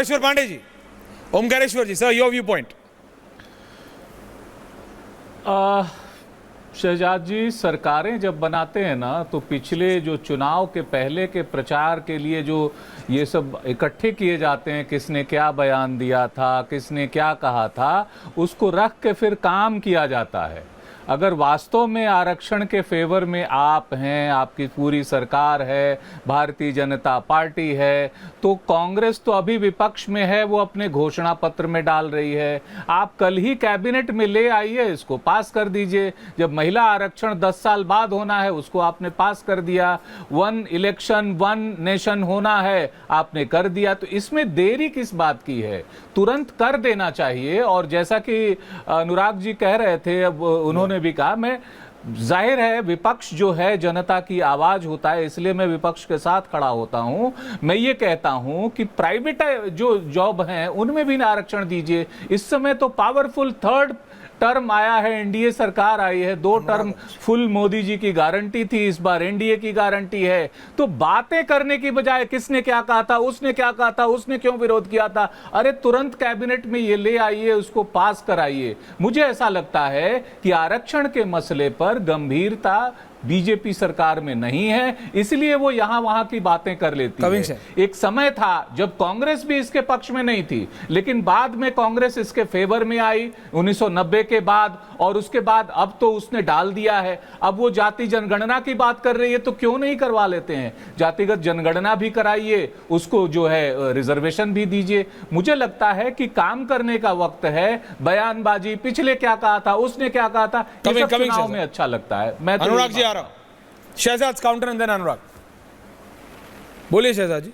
Omkareshwar Pandey ji, Omkareshwar ji, sir your viewpoint. Shahzad ji, सरकारें जब बनाते हैं ना तो पिछले जो चुनाव के पहले के प्रचार के लिए जो ये सब इकट्ठे किए जाते हैं, किसने क्या बयान दिया था, किसने क्या कहा था, उसको रख के फिर काम किया जाता है। अगर वास्तव में आरक्षण के फेवर में आप हैं, आपकी पूरी सरकार है, भारतीय जनता पार्टी है, तो कांग्रेस तो अभी विपक्ष में है, वो अपने घोषणा पत्र में डाल रही है। आप कल ही कैबिनेट में ले आइए, इसको पास कर दीजिए। जब महिला आरक्षण 10 साल बाद होना है, उसको आपने पास कर दिया। 1 इलेक्शन 1 नेशन होना है, आपने कर दिया। तो इसमें देरी किस बात की है? तुरंत कर देना चाहिए। और जैसा कि अनुराग जी कह रहे थे, अब उन्होंने भी कहा, मैं जाहिर है विपक्ष जो है जनता की आवाज होता है, इसलिए मैं विपक्ष के साथ खड़ा होता हूं। मैं ये कहता हूं कि प्राइवेट जो जॉब हैं उनमें भी आरक्षण दीजिए। इस समय तो पावरफुल 3rd टर्म आया है, एनडीए सरकार आई है, 2 टर्म फुल मोदी जी की गारंटी थी, इस बार एनडीए की गारंटी है। तो बातें करने की बजाय किसने क्या कहा था, उसने क्या कहा था, उसने क्यों विरोध किया था, अरे तुरंत कैबिनेट में ये ले आइए, उसको पास कराइए। मुझे ऐसा लगता है कि आरक्षण के मसले पर गंभीरता बीजेपी सरकार में नहीं है, इसलिए वो यहां वहां की बातें कर लेती है। एक समय था जब कांग्रेस भी इसके पक्ष में नहीं थी, लेकिन बाद में कांग्रेस इसके फेवर में आई 1990 के बाद, और उसके बाद अब तो उसने डाल दिया है। अब वो जाति जनगणना की बात कर रही है, तो क्यों नहीं करवा लेते हैं? जातिगत जनगणना भी कराइए, उसको जो है रिजर्वेशन भी दीजिए। मुझे लगता है कि काम करने का वक्त है। बयानबाजी, पिछले क्या कहा था, उसने क्या कहा था, ये सब चुनाव में अच्छा लगता है। मैं अनुराग जी आ रहा हूं। शहजाद काउंटर एंड देन अनुराग। बोलिए शहजाद जी।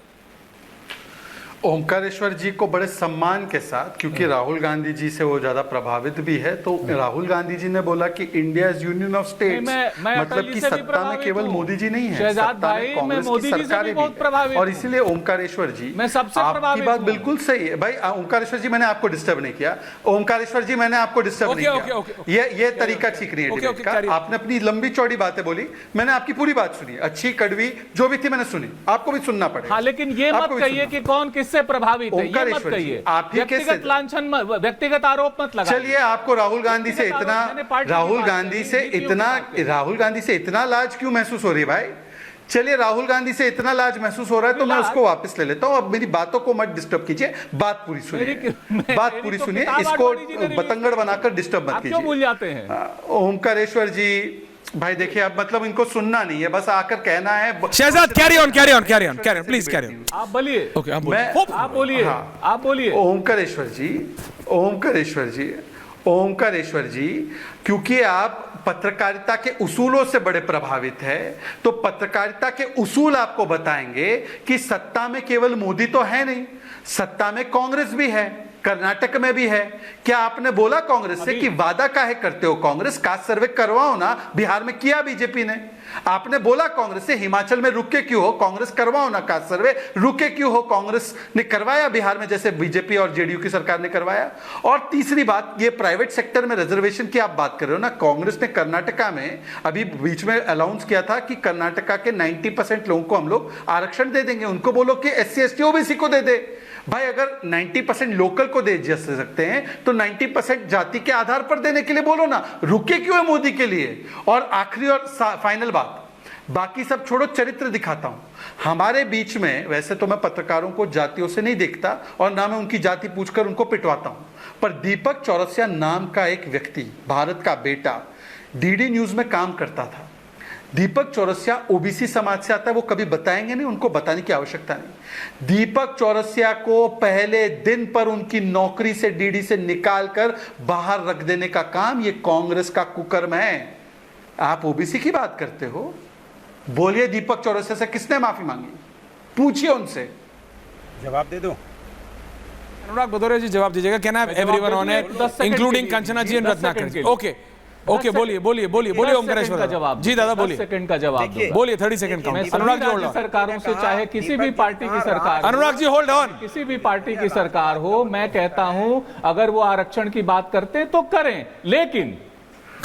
ओमकारेश्वर जी को बड़े सम्मान के साथ, क्योंकि राहुल गांधी जी से वो ज्यादा प्रभावित भी है, तो राहुल गांधी जी ने बोला कि India is union of states, मतलब कि सत्ता में केवल मोदी जी नहीं है, सत्ता में कांग्रेस की सरकारें भी है। और इसीलिए ओमकारेश्वर जी, आपकी बात बिल्कुल सही है भाई। ओमकारेश्वर जी, मैंने आपको डिस्टर्ब नहीं किया। ओमकारेश्वर जी, मैंने आपको डिस्टर्ब नहीं किया। ये तरीका ठीक नहीं है डिबेट का। आपने अपनी लंबी चौड़ी बातें बोली, मैंने आपकी पूरी बात सुनी, अच्छी कड़वी जो भी थी मैंने सुनी, आपको भी सुनना पड़ेगा। लेकिन ये मत कहिए कि कौन किस से प्रभावित है, ये मत कहिए। आप व्यक्तिगत लांछन, व्यक्तिगत आरोप मत लगाइए। चलिए, आपको राहुल गांधी से इतना लाज क्यों महसूस हो रही है भाई? चलिए, राहुल गांधी से इतना लाज महसूस हो रहा है तो मैं उसको वापस ले लेता हूं। अब मेरी बातों को मत डिस्टर्ब कीजिए, बात पूरी सुनिए, बात पूरी सुनिए, इसको बतंगड़ बनाकर डिस्टर्ब मत कीजिए। क्यों भूल जाते हैं? ओमकारेश्वर जी भाई, देखिए, अब मतलब इनको सुनना नहीं है, बस आकर कहना है। Shehzad carry on please carry on. आप बोलिए। ओके, आप बोलिए। ओमकारेश्वर जी, क्योंकि आप पत्रकारिता के उसूलों से बड़े प्रभावित है, तो पत्रकारिता के उसूल आपको बताएंगे कि सत्ता में केवल मोदी तो है नहीं, सत्ता में कांग्रेस भी है, कर्नाटक में भी है। क्या आपने बोला कांग्रेस से कि वादा काहे करते हो कांग्रेस, कास्ट सर्वे करवाओ ना? बिहार में किया बीजेपी ने। आपने बोला कांग्रेस से हिमाचल में रुके क्यों हो, कांग्रेस करवाओ ना कास्ट सर्वे, रुके क्यों हो? कांग्रेस ने करवाया बिहार में, जैसे बीजेपी और जेडीयू की सरकार ने करवाया। और तीसरी बात, ये प्राइवेट सेक्टर में रिजर्वेशन की आप बात कर रहे हो ना, कांग्रेस ने कर्नाटका में अभी बीच में अनाउंस किया था कि कर्नाटका के 90% लोगों को हम लोग आरक्षण दे देंगे। उनको बोलो कि SC ST OBC को दे दे भाई। अगर 90% लोकल को दे सकते हैं तो 90% जाति के आधार पर देने के लिए बोलो ना, रुके क्यों है मोदी के लिए? और आखिरी और फाइनल बात, बाकी सब छोड़ो, चरित्र दिखाता हूं। हमारे बीच में, वैसे तो मैं पत्रकारों को जातियों से नहीं देखता और ना मैं उनकी जाति पूछकर उनको पिटवाता हूं, पर दीपक चौरसिया नाम का एक व्यक्ति, भारत का बेटा, डीडी न्यूज में काम करता था। दीपक चौरसिया ओबीसी समाज से आता है, वो कभी बताएंगे नहीं, उनको बताने की आवश्यकता नहीं। दीपक चौरसिया को पहले दिन पर उनकी नौकरी से, डीडी से निकालकर बाहर रख देने का काम ये कांग्रेस का कुकर्म है। आप ओबीसी की बात करते हो, बोलिए दीपक चौरसिया से किसने माफी मांगी, पूछिए उनसे, जवाब दे दो। अनुराग भदौरिया जी जवाब दीजिएगा। Can I have everyone on it including Kanchana ji and Ratnakar ji? Okay, बोलिए ओमकारेश्वर का जवाब जी। दादा बोलिए, 10 सेकंड का जवाब दो। बोलिए, 30 second count. Anurag ji hold on. सरकारों से, चाहे किसी भी पार्टी की सरकार, अनुराग जी होल्ड ऑन, किसी भी पार्टी की सरकार हो, मैं कहता हूं अगर वो आरक्षण की बात करते हैं तो करें, लेकिन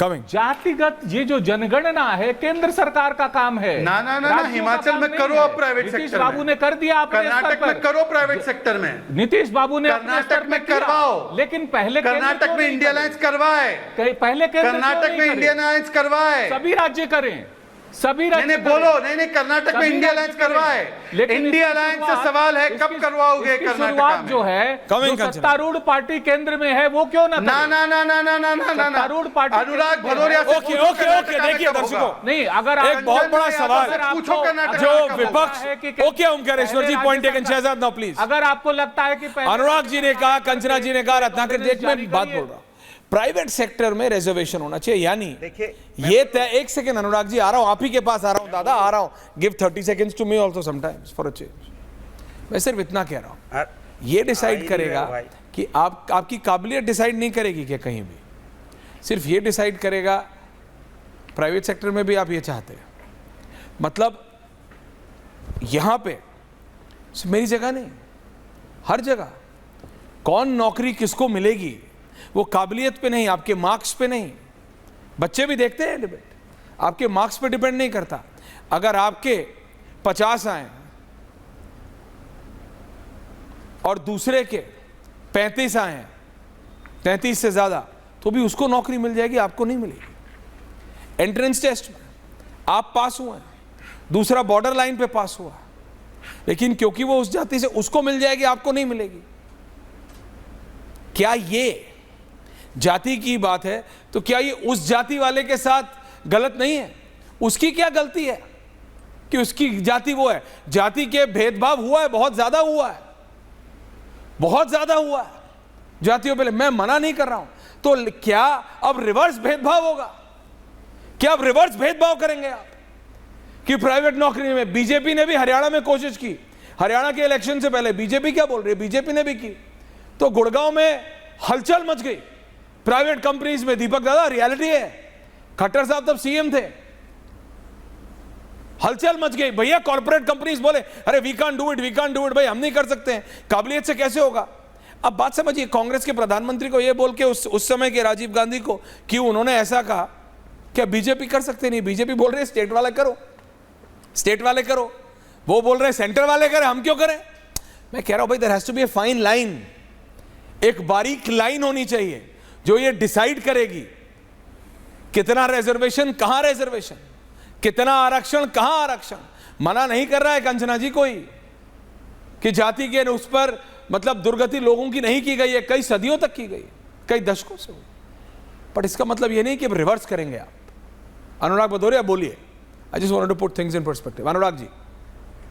Coming. जातिगत ये जो जनगणना है केंद्र सरकार का काम है। ना हिमाचल में करो अब प्राइवेट सेक्टर में। नीतीश बाबू ने कर दिया अपने स्तर कर्नाटक पर। में करो प्राइवेट सेक्टर में। नीतीश बाबू ने कर्नाटक में करवाओ, लेकिन पहले कर्नाटक में इंडिया अलायंस करवाए, पहले कर्नाटक में इंडियन अलायंस करवाए, सभी राज्य करें, सभी राज्य नहीं बोलो, नहीं कर्नाटक में इंडिया अलायंस करवाए। लेकिन इंडिया अलायंस से सवाल है कब करवाओगे कर्नाटक जो है जो सत्तारूढ़ पार्टी केंद्र में है वो क्यों ना सत्तारूढ़ पार्टी अनुराग भदौरिया से ओके ओके ओके देखिए दर्शकों, नहीं अगर एक बहुत बड़ा सवाल पूछो कर्नाटक जो विपक्ष। Okay Omkareshwar ji, point taken. Shehzad now please. अगर आपको लगता है कि अनुराग जी ने कहा, कंचना जी ने कहा, रत्नाकर जी, एक मैं बात बोल रहा हूं, प्राइवेट सेक्टर में रिजर्वेशन होना चाहिए, यानी देखिए ये तय। एक सेकंड अनुराग जी, आ रहा हूं, आप ही के पास आ रहा हूं दादा, आ रहा हूं। Give 30 seconds to me also sometimes for a change. मैं सिर्फ इतना कह रहा हूं, ये डिसाइड करेगा कि आपकी काबिलियत डिसाइड नहीं करेगी क्या कहीं भी, सिर्फ ये डिसाइड करेगा प्राइवेट सेक्टर में भी आप ये चाहते हैं, मतलब यहां पे मेरी जगह नहीं, हर जगह कौन नौकरी किसको मिलेगी वो काबिलियत पे नहीं, आपके मार्क्स पे नहीं। बच्चे भी देखते हैं डिबेट, आपके मार्क्स पे डिपेंड नहीं करता। अगर आपके 50 आए और दूसरे के 35 आए हैं, 33 से ज्यादा, तो भी उसको नौकरी मिल जाएगी, आपको नहीं मिलेगी। एंट्रेंस टेस्ट में आप पास हुए हैं, दूसरा बॉर्डर लाइन पे पास हुआ, लेकिन क्योंकि वो उस जाति से, उसको मिल जाएगी, आपको नहीं मिलेगी। क्या ये जाति की बात है तो क्या ये उस जाति वाले के साथ गलत नहीं है? उसकी क्या गलती है कि उसकी जाति वो है? जाति के भेदभाव हुआ है, बहुत ज्यादा हुआ है, बहुत ज्यादा हुआ है जातियों पे। मैं मना नहीं कर रहा हूं, तो क्या अब रिवर्स भेदभाव होगा? क्या अब रिवर्स भेदभाव करेंगे आप कि प्राइवेट नौकरी में? बीजेपी ने भी हरियाणा में कोशिश की, हरियाणा के इलेक्शन से पहले बीजेपी क्या बोल रही है, बीजेपी ने भी की, तो गुड़गांव में हलचल मच गई प्राइवेट कंपनीज में। दीपक दादा रियलिटी है, खट्टर साहब तब सीएम थे, हलचल मच गई भैया। कॉर्पोरेट कंपनीज बोले अरे we can't do it, we can't do it, भाई हम नहीं कर सकते हैं, काबिलियत से कैसे होगा? अब बात समझिए, कांग्रेस के प्रधानमंत्री को यह बोल के उस समय के राजीव गांधी को क्यों उन्होंने ऐसा कहा, क्या बीजेपी कर सकते नहीं? बीजेपी बोल रहे स्टेट वाले करो, स्टेट वाले करो, वो बोल रहे सेंटर वाले करें, हम क्यों करें? मैं कह रहा हूं भाई there has to be a fine line, एक बारीक लाइन होनी चाहिए जो ये डिसाइड करेगी कितना रिजर्वेशन, कहां रिजर्वेशन, कितना आरक्षण, कहां आरक्षण। मना नहीं कर रहा है कंचना जी कोई कि जाति के उस पर मतलब दुर्गति लोगों की नहीं की गई है, कई सदियों तक की गई, कई दशकों से, पर इसका मतलब ये नहीं कि अब रिवर्स करेंगे आप। अनुराग भदौरिया बोलिए, I just wanted to put things in perspective. Anurag ji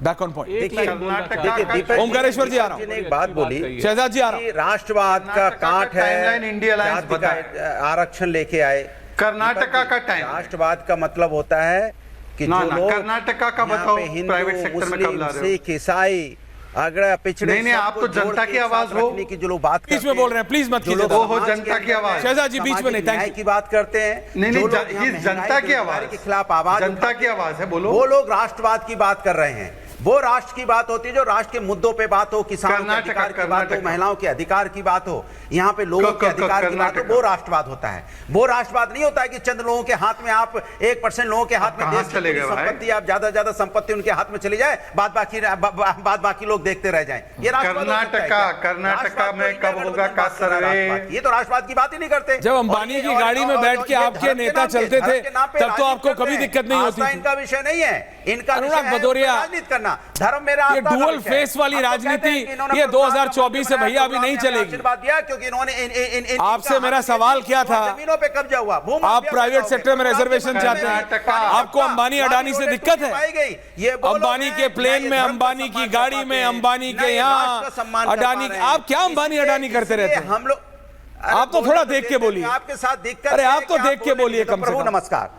back on point. देखिए ओमकारेश्वर जी आ रहा हूं, ने एक बात बोली, शहजाद जी आ रहा हूं, राष्ट्रवाद का काट है, इंडिया अलायंस आरक्षण लेके आए। कर्नाटका का टाइम, राष्ट्रवाद का मतलब होता है कि जो लोग कर्नाटका का बताओ, प्राइवेट सेक्टर में कब ला रहे हो? सिख, ईसाई, अगर पिछड़े, नहीं आप तो जनता की आवाज हो, की जो लोग बात बीच में बोल रहे हैं, प्लीज मत कीजिए, वो हो जनता की आवाज। शहजाद जी बीच में नहीं, थैंक यू की बात करते हैं, नहीं जनता की आवाज के खिलाफ आवाज, जनता की आवाज है, बोलो। वो लोग राष्ट्रवाद की बात कर रहे हैं, वो राष्ट्र की बात होती है जो राष्ट्र के मुद्दों पे बात हो, किसानों के अधिकार की बात हो, महिलाओं के अधिकार की बात हो, यहाँ पे लोगों के अधिकार की बात हो, वो राष्ट्रवाद होता है। वो राष्ट्रवाद नहीं होता है कि चंद लोगों के हाथ में, आप 1% लोगों के हाथ में देश की संपत्ति, आप ज्यादा संपत्ति उनके हाथ में चली जाए, बाद बाकी लोग देखते रह जाएं। ये कर्नाटका में कब होगा का सर्वे? ये तो राष्ट्रवाद की बात ही नहीं करते। जब अंबानी की गाड़ी में बैठ के आपके नेता चलते थे तब तो आपको कभी दिक्कत नहीं होती थी। इनका विषय नहीं है, इनका अनुराग भदौरिया, राजनीति करना, धर्म मेरा, ये डुअल फेस वाली राजनीति ये 2024 से भैया अभी नहीं चलेगी। आशीर्वाद दिया क्योंकि इन्होंने आपसे मेरा सवाल क्या था, जमीनों पे कब्जा हुआ, आप प्राइवेट सेक्टर में रिजर्वेशन चाहते हैं, आपको अंबानी अडानी से दिक्कत है? अंबानी के प्लेन में, अंबानी की गाड़ी में, अंबानी के यहाँ अडानी, आप क्या अंबानी अडानी करते रहते हैं? हम लोग, आप तो थोड़ा देख के बोलिए, आपके साथ दिक्कत, अरे आप तो देख के बोलिए कम से कम। नमस्कार।